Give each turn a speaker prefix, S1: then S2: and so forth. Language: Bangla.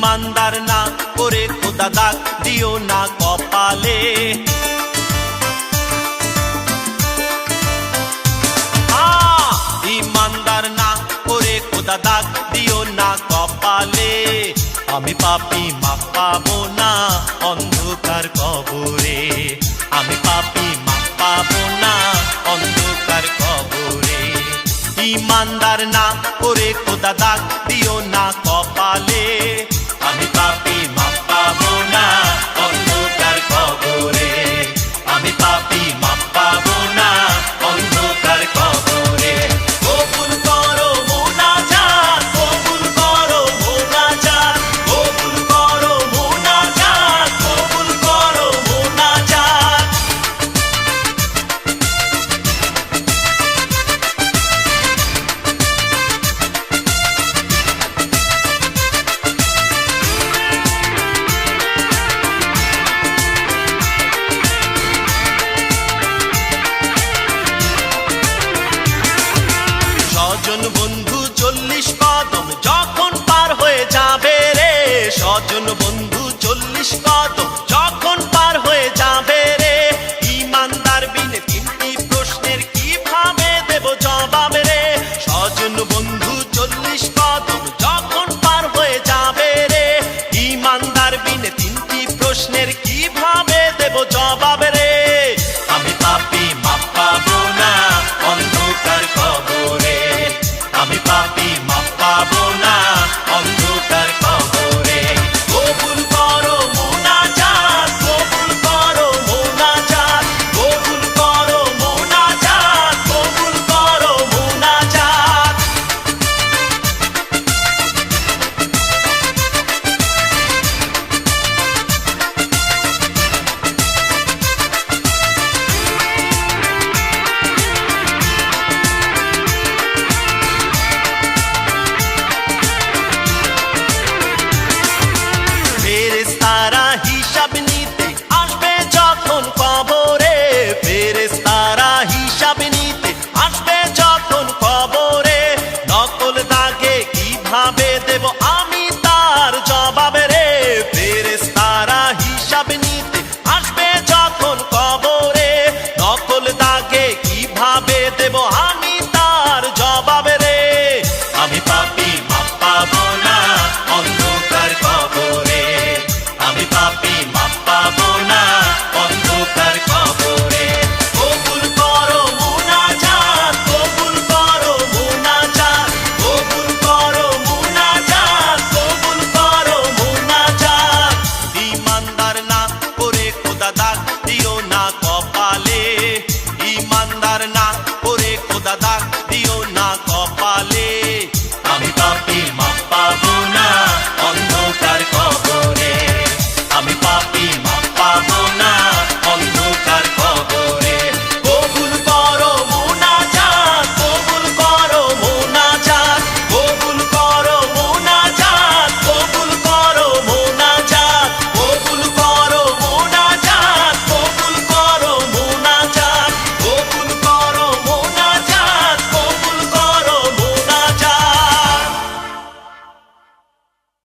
S1: ইমানদার না করে খোদা দাগ দিও না কপালে। ইমানদার না করে খোদা দাগ দিও না কপালে। আমি পাপী মাপ পাবো না অন্ধকার কবরে। আমি পাপী মাপ পাবো না অন্ধকার কবরে। ইমানদার না করে খোদা দাগ দিও না কপালে। আমি পাপী মাপ পাবো না অন্ধকার কবরে। আমি পাপী মাপ পাবো না অন্ধকার কবরে। কবুল করো মুনাজাত, কবুল করো মুনাজাত, কবুল করো মুনাজাত, কবুল করো মুনাজাত। স্বজন বন্ধু 40 কদম যখন পার হয়ে যাবে রে। স্বজন বন্ধু 40 কদম যখন পার হয়ে যাবে রে। ইমানদার বিনে 3টি প্রশ্নের কিভাবে দেব জবাব রে। স্বজন বন্ধু 40 কদম যখন পার হয়ে যাবে রে। ইমানদার বিনে 3টি প্রশ্নের কিভাবে দেব জবাব রে। আমি পাপী মাপ পাবো না অন্ধকার কবরে। আমি পাপী মাপ পাবো না অন্ধকার কবরে। কবুল করো মুনাজাত, কবুল করো মুনাজাত, কবুল করো মুনাজাত, কবুল করো মুনাজাত। ফেরেশতারা হিসাব নিতে আসবে যখন কবরে। ফেরেশতারা হিসাব নিতে আসবে যখন কবরে। নকল দাগে কিভাবে দেব আমি তার জবাব রে। ফেরেশতারা হিসাব নিতে আসবে যখন কবরে। নকল দাগে কিভাবে দেব আমি